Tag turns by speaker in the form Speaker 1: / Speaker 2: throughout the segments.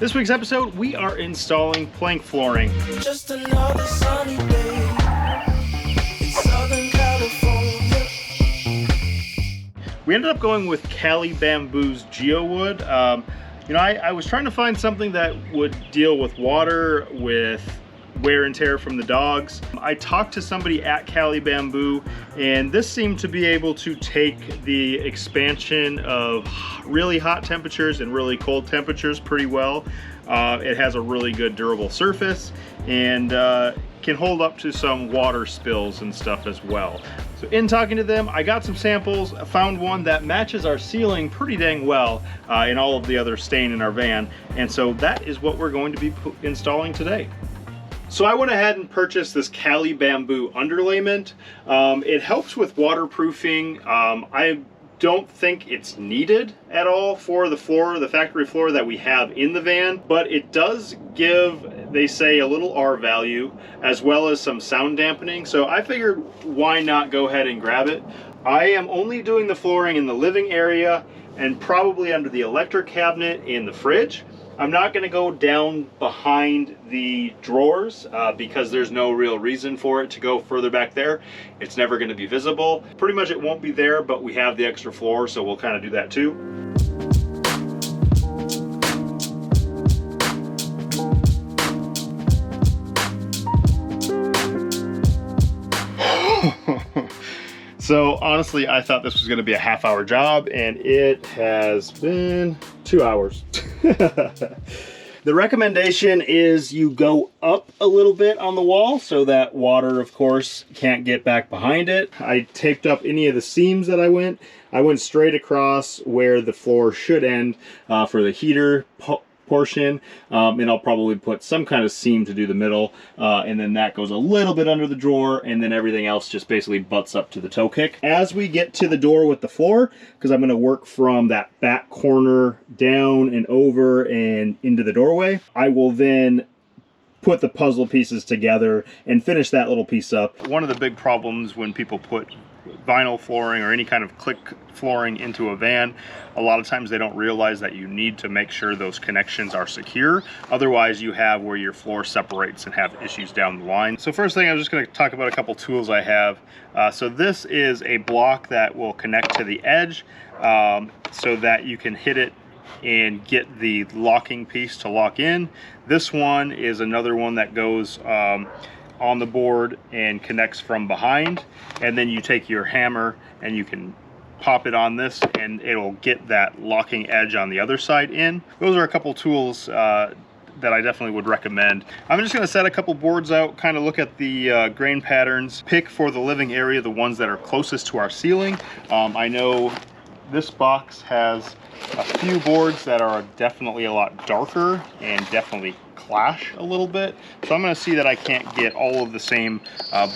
Speaker 1: This week's episode, we are installing plank flooring.
Speaker 2: Just another sunny day in Southern California.
Speaker 1: We ended up going with Cali Bamboo's Geowood. I was trying to find something that would deal with water, with wear and tear from the dogs. I talked to somebody at Cali Bamboo, and this seemed to be able to take the expansion of really hot temperatures and really cold temperatures pretty well. It has a really good durable surface and can hold up to some water spills and stuff as well. So in talking to them, I got some samples. I found one that matches our ceiling pretty dang well in all of the other stain in our van. And so that is what we're going to be installing today. So I went ahead and purchased this Cali Bamboo underlayment. It helps with waterproofing. I don't think it's needed at all for the floor, the factory floor that we have in the van, but it does give, they say, a little R value as well as some sound dampening. So I figured, why not go ahead and grab it? I am only doing the flooring in the living area and probably under the electric cabinet in the fridge. I'm not going to go down behind the drawers because there's no real reason for it to go further back there. It's never going to be visible. Pretty much it won't be there, but we have the extra floor, so we'll kind of do that too. So honestly, I thought this was going to be a half-hour job, and it has been 2 hours. The recommendation is you go up a little bit on the wall so that water, of course, can't get back behind it. I taped up any of the seams that I went straight across where the floor should end for the heater portion, and I'll probably put some kind of seam to do the middle, and then that goes a little bit under the drawer, and then everything else just basically butts up to the toe kick. As we get to the door with the floor, because I'm going to work from that back corner down and over and into the doorway, I will then put the puzzle pieces together and finish that little piece up. One of the big problems when people put vinyl flooring or any kind of click flooring into a van, a lot of times they don't realize that you need to make sure those connections are secure. Otherwise you have where your floor separates and have issues down the line. So first thing, I'm just going to talk about a couple tools I have. So this is a block that will connect to the edge so that you can hit it and get the locking piece to lock in. This one is another one that goes on the board and connects from behind, and then you take your hammer and you can pop it on this and it'll get that locking edge on the other side in. Those are a couple tools that I definitely would recommend. I'm just going to set a couple boards out, kind of look at the grain patterns, pick for the living area the ones that are closest to our ceiling. I know this box has a few boards that are definitely a lot darker and definitely clash a little bit. So I'm going to see that I can't get all of the same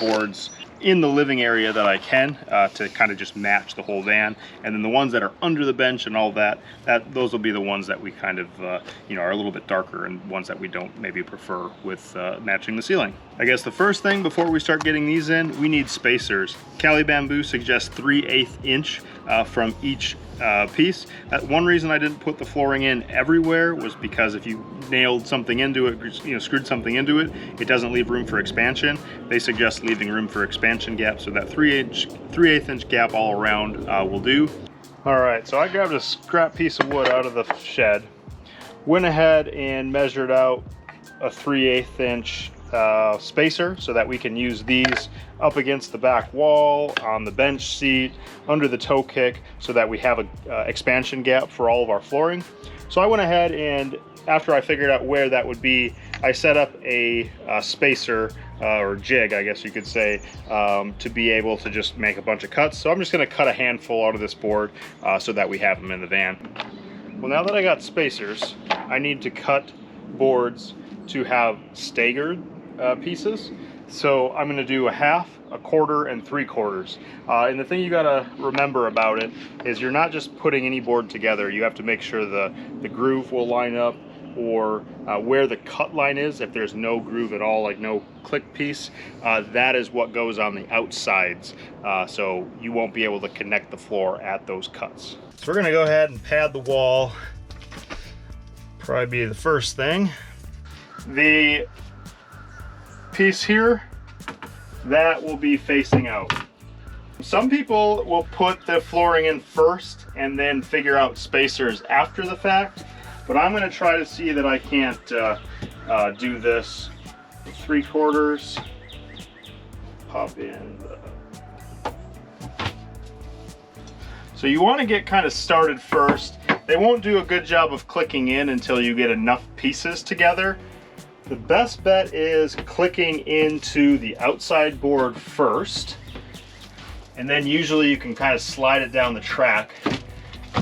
Speaker 1: boards in the living area that I can to kind of just match the whole van. And then the ones that are under the bench and all that, those will be the ones that we kind of are a little bit darker and ones that we don't maybe prefer with matching the ceiling. I guess the first thing before we start getting these in, we need spacers. Cali Bamboo suggests 3/8 inch from each piece. One reason I didn't put the flooring in everywhere was because if you nailed something into it, screwed something into it, it doesn't leave room for expansion. They suggest leaving room for expansion gaps, so that 3/8 inch gap all around will do. All right, so I grabbed a scrap piece of wood out of the shed, went ahead and measured out a 3/8 inch spacer so that we can use these up against the back wall, on the bench seat, under the toe kick, so that we have a expansion gap for all of our flooring. So I went ahead and after I figured out where that would be, I set up a spacer or jig, I guess you could say, to be able to just make a bunch of cuts. So I'm just going to cut a handful out of this board so that we have them in the van. Well, now that I got spacers, I need to cut boards to have staggered pieces. So I'm going to do a half, a quarter, and 3/4. And the thing you got to remember about it is you're not just putting any board together. You have to make sure the groove will line up, or where the cut line is. If there's no groove at all, like no click piece, that is what goes on the outsides. So you won't be able to connect the floor at those cuts. So we're going to go ahead and pad the wall probably be the first thing. The piece here, that will be facing out. Some people will put the flooring in first and then figure out spacers after the fact, but I'm going to try to see that I can't do this 3/4. Pop in the... So you want to get kind of started first. They won't do a good job of clicking in until you get enough pieces together. The best bet is clicking into the outside board first, and then usually you can kind of slide it down the track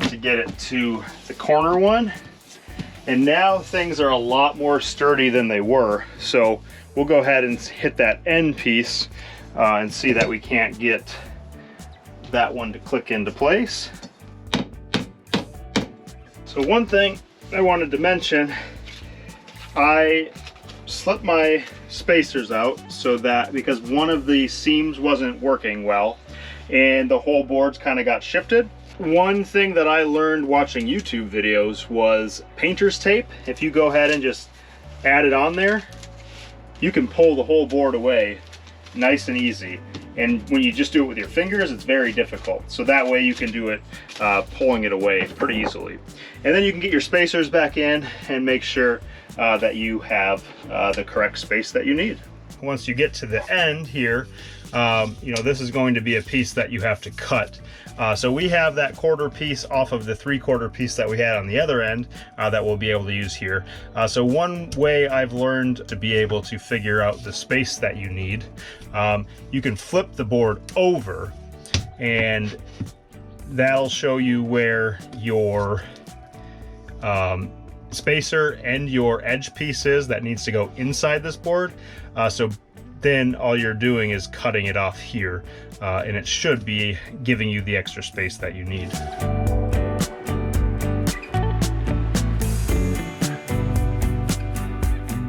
Speaker 1: to get it to the corner one. And now things are a lot more sturdy than they were. So we'll go ahead and hit that end piece and see that we can't get that one to click into place. So one thing I wanted to mention, I slipped my spacers out so that, because one of the seams wasn't working well and the whole board's kind of got shifted. One thing that I learned watching YouTube videos was painter's tape. If you go ahead and just add it on there, you can pull the whole board away nice and easy. And when you just do it with your fingers, it's very difficult. So that way you can do it pulling it away pretty easily. And then you can get your spacers back in and make sure that you have the correct space that you need. Once you get to the end here, you know, this is going to be a piece that you have to cut. So we have that 1/4 piece off of the 3/4 piece that we had on the other end that we'll be able to use here. So one way I've learned to be able to figure out the space that you need, you can flip the board over and that'll show you where your spacer and your edge piece is that needs to go inside this board. So then all you're doing is cutting it off here, and it should be giving you the extra space that you need.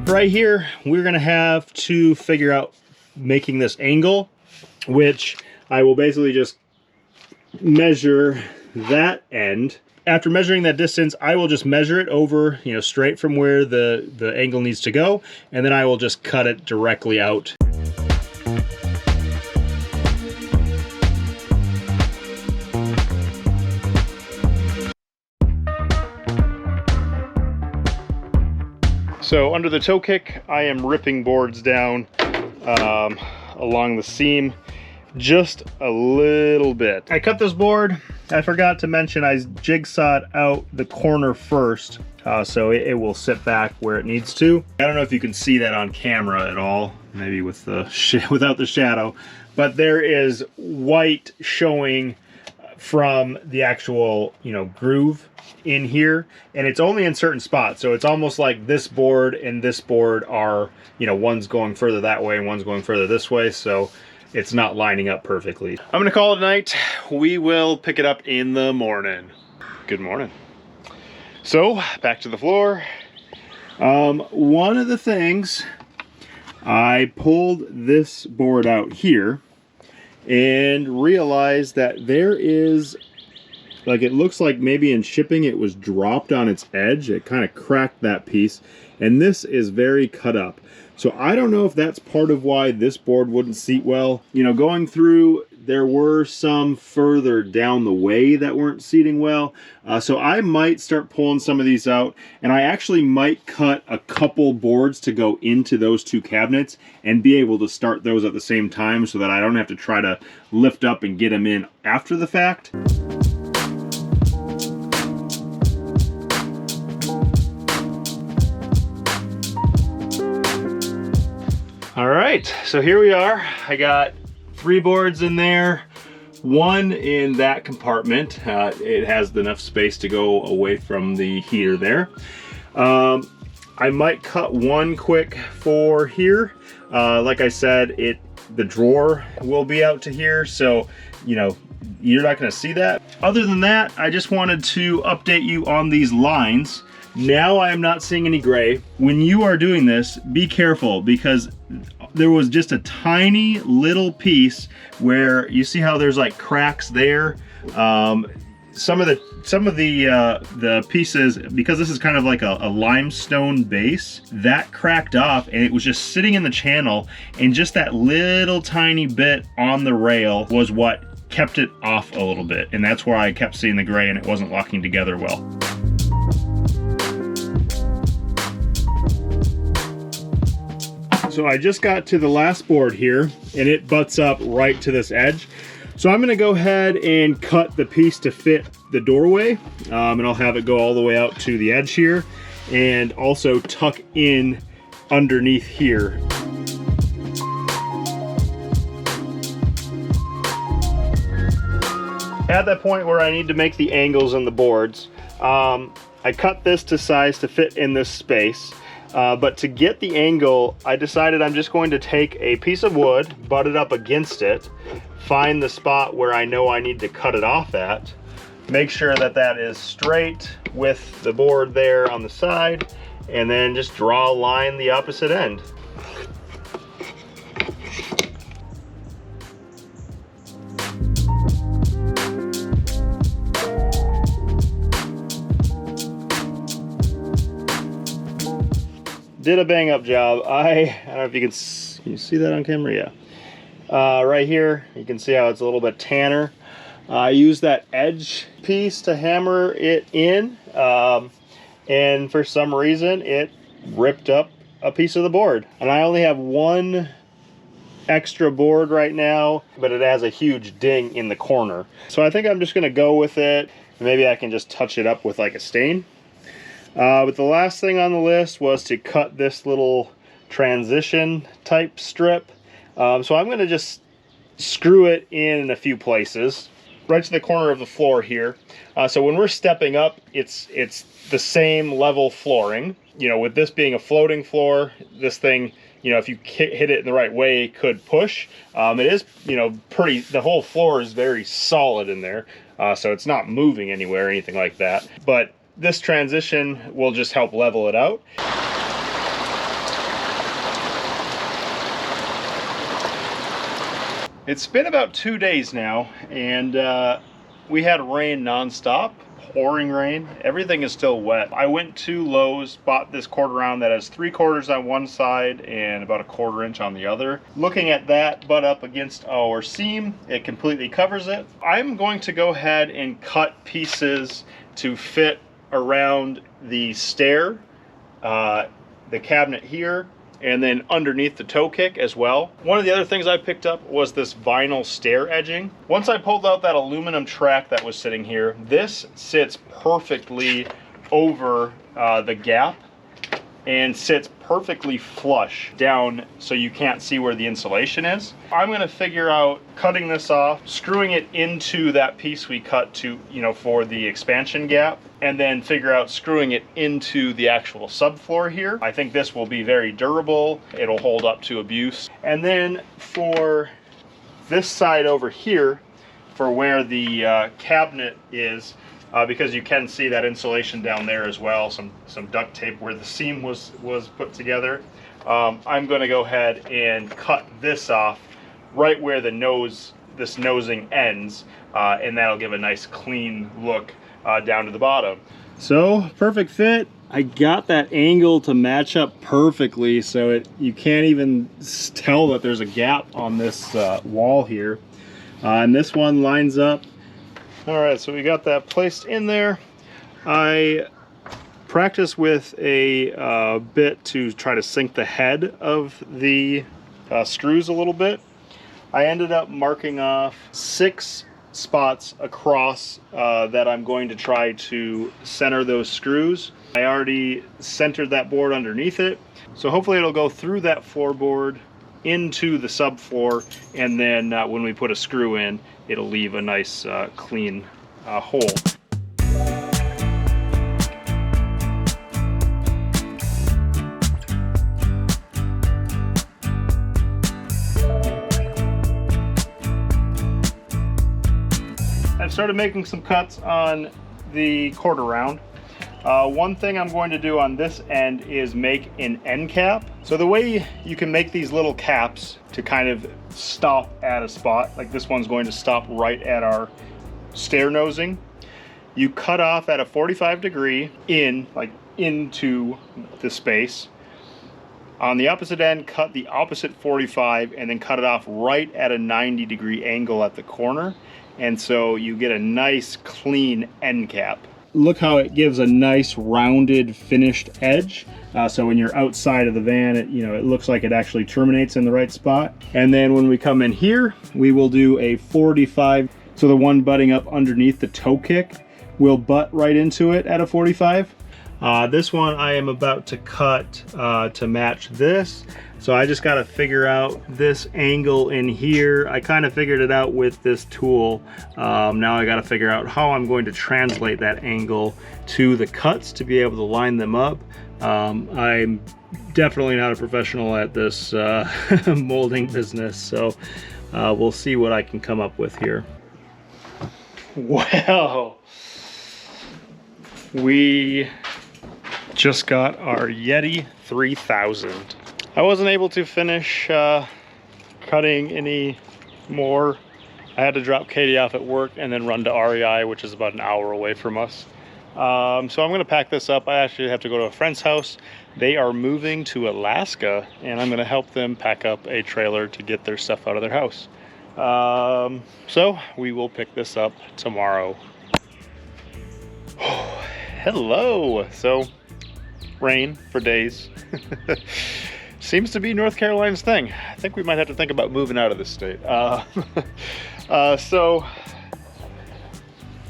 Speaker 1: Right here, we're gonna have to figure out making this angle, which I will basically just measure that end. After measuring that distance, I will just measure it over, you know, straight from where the angle needs to go, and then I will just cut it directly out. So under the toe kick, I am ripping boards down along the seam just a little bit. I cut this board. I forgot to mention I jigsawed out the corner first, so it will sit back where it needs to. I don't know if you can see that on camera at all, maybe with the without the shadow, but there is white showing from the actual, you know, groove in here, and it's only in certain spots. So it's almost like this board and this board are, you know, one's going further that way and one's going further this way, so it's not lining up perfectly. I'm gonna call it a night. We will pick it up in the morning. Good morning. So back to the floor. One of the things, I pulled this board out here and realized that there is, like, it looks like maybe in shipping it was dropped on its edge. It kind of cracked that piece, and this is very cut up. So I don't know if that's part of why this board wouldn't seat well. You know, going through, there were some further down the way that weren't seating well. So I might start pulling some of these out, and I actually might cut a couple boards to go into those two cabinets and be able to start those at the same time so that I don't have to try to lift up and get them in after the fact. All right, so here we are. I got 3 boards in there, 1 in that compartment. It has enough space to go away from the heater there. I might cut 1 quick for here. Like I said, the drawer will be out to here, so, you know, you're not gonna see that. Other than that, I just wanted to update you on these lines. Now I am not seeing any gray. When you are doing this, be careful, because there was just a tiny little piece where you see how there's like cracks there. some of the pieces, because this is kind of like a limestone base, that cracked off and it was just sitting in the channel, and just that little tiny bit on the rail was what kept it off a little bit, and that's where I kept seeing the gray and it wasn't locking together well. So I just got to the last board here and it butts up right to this edge. So I'm gonna go ahead and cut the piece to fit the doorway, and I'll have it go all the way out to the edge here, and also tuck in underneath here. At that point where I need to make the angles in the boards, I cut this to size to fit in this space. But to get the angle, I decided I'm just going to take a piece of wood, butt it up against it, find the spot where I know I need to cut it off at, make sure that that is straight with the board there on the side, and then just draw a line the opposite end. Did a bang up job. I don't know if you you see that on camera? Yeah. Right here, you can see how it's a little bit tanner. I used that edge piece to hammer it in, and for some reason it ripped up a piece of the board. And I only have one extra board right now, but it has a huge ding in the corner. So I think I'm just gonna go with it. Maybe I can just touch it up with like a stain. But the last thing on the list was to cut this little transition type strip. So I'm going to just screw it in a few places, right to the corner of the floor here. So when we're stepping up, it's the same level flooring. You know, with this being a floating floor, this thing, you know, if you hit it in the right way, could push. It is, you know, the whole floor is very solid in there. So it's not moving anywhere or anything like that. But this transition will just help level it out. It's been about 2 days now, and we had rain nonstop, pouring rain. Everything is still wet. I went to Lowe's, bought this quarter round that has 3/4 on one side and about 1/4 inch on the other. Looking at that butt up against our seam, it completely covers it. I'm going to go ahead and cut pieces to fit around the stair, the cabinet here, and then underneath the toe kick as well. One of the other things I picked up was this vinyl stair edging. Once I pulled out that aluminum track that was sitting here, this sits perfectly over the gap and sits perfectly flush down so you can't see where the insulation is. I'm gonna figure out cutting this off, screwing it into that piece we cut to, you know, for the expansion gap, and then figure out screwing it into the actual subfloor here. I think this will be very durable. It'll hold up to abuse. And then for this side over here, for where the cabinet is, because you can see that insulation down there as well, some duct tape where the seam was put together. I'm going to go ahead and cut this off right where the this nosing ends, and that'll give a nice clean look down to the bottom. So perfect fit. I got that angle to match up perfectly, so you can't even tell that there's a gap on this wall here, and this one lines up. All right, so we got that placed in there. I practiced with a bit to try to sink the head of the screws a little bit. I ended up marking off 6 spots across that I'm going to try to center those screws. I already centered that board underneath it, so hopefully it'll go through that floorboard into the subfloor, and then when we put a screw in, it'll leave a nice clean hole. I've started making some cuts on the quarter round. One thing I'm going to do on this end is make an end cap. So the way you can make these little caps to kind of stop at a spot, like this one's going to stop right at our stair nosing, you cut off at a 45 degree into the space. On the opposite end, cut the opposite 45 and then cut it off right at a 90 degree angle at the corner. And so you get a nice clean end cap. Look how it gives a nice rounded finished edge. So when you're outside of the van, it looks like it actually terminates in the right spot. And then when we come in here, we will do a 45. So the one butting up underneath the toe kick will butt right into it at a 45. This one I am about to cut to match this. So I just got to figure out this angle in here. I kind of figured it out with this tool. Now I got to figure out how I'm going to translate that angle to the cuts to be able to line them up. I'm definitely not a professional at this molding business, so we'll see what I can come up with here. Well, we just got our Yeti 3000. I wasn't able to finish cutting any more. I had to drop Katie off at work and then run to REI, which is about an hour away from us. So I'm going to pack this up. I actually have to go to a friend's house. They are moving to Alaska, and I'm going to help them pack up a trailer to get their stuff out of their house. So we will pick this up tomorrow. Hello. So rain for days. Seems to be North Carolina's thing. I think we might have to think about moving out of this state. So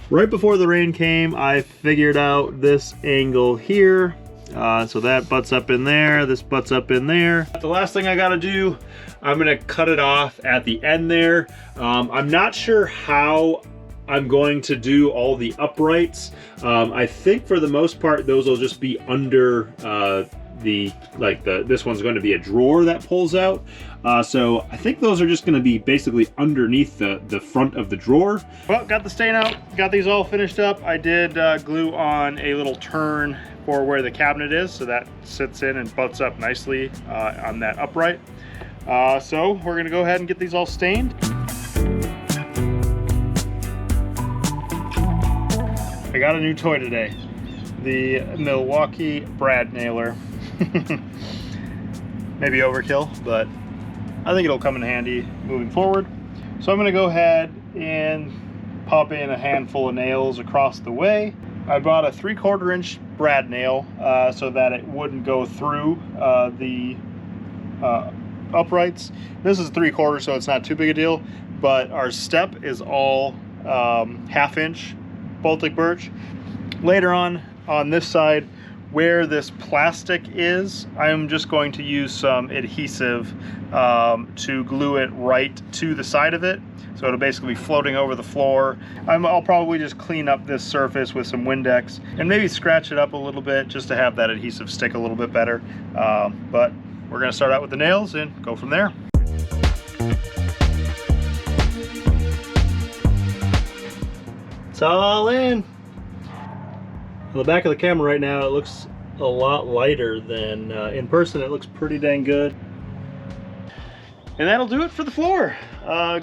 Speaker 1: right before the rain came, I figured out this angle here. So that butts up in there, this butts up in there. The last thing I gotta do, I'm gonna cut it off at the end there. I'm not sure how I'm going to do all the uprights. I think for the most part, those will just be under this one's going to be a drawer that pulls out. So I think those are just going to be basically underneath the front of the drawer. Well, got the stain out, got these all finished up. I did glue on a little turn for where the cabinet is, so that sits in and butts up nicely on that upright. So we're gonna go ahead and get these all stained. I got a new toy today, the Milwaukee brad nailer. Maybe overkill, but I think it'll come in handy moving forward. So I'm gonna go ahead and pop in a handful of nails across the way. I bought a 3/4 inch brad nail so that it wouldn't go through the uprights. This is 3/4, so it's not too big a deal, but our step is all 1/2 inch Baltic birch. Later on this side, where this plastic is, I'm just going to use some adhesive to glue it right to the side of it. So it'll basically be floating over the floor. I'll probably just clean up this surface with some Windex and maybe scratch it up a little bit just to have that adhesive stick a little bit better. But we're gonna start out with the nails and go from there. It's all in. On the back of the camera right now, it looks a lot lighter than in person. It looks pretty dang good. And that'll do it for the floor.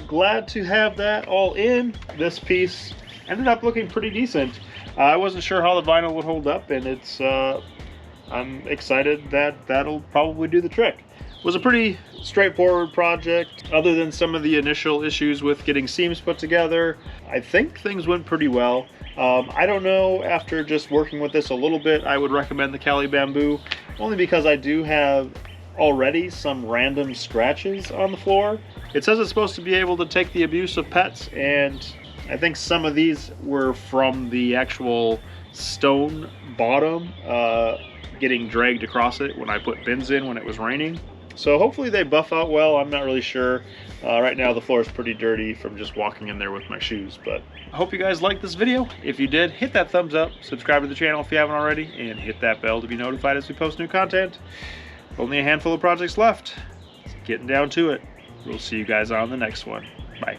Speaker 1: Glad to have that all in. This piece ended up looking pretty decent. I wasn't sure how the vinyl would hold up, and it's I'm excited that that'll probably do the trick. It was a pretty straightforward project. Other than some of the initial issues with getting seams put together, I think things went pretty well. I don't know, after just working with this a little bit, I would recommend the Cali bamboo, only because I do have already some random scratches on the floor. It says it's supposed to be able to take the abuse of pets, and I think some of these were from the actual stone bottom getting dragged across it when I put bins in when it was raining. So hopefully they buff out well. I'm not really sure. Right now the floor is pretty dirty from just walking in there with my shoes, but I hope you guys liked this video. If you did, hit that thumbs up, subscribe to the channel if you haven't already, and hit that bell to be notified as we post new content. Only a handful of projects left. It's getting down to it. We'll see you guys on the next one. Bye.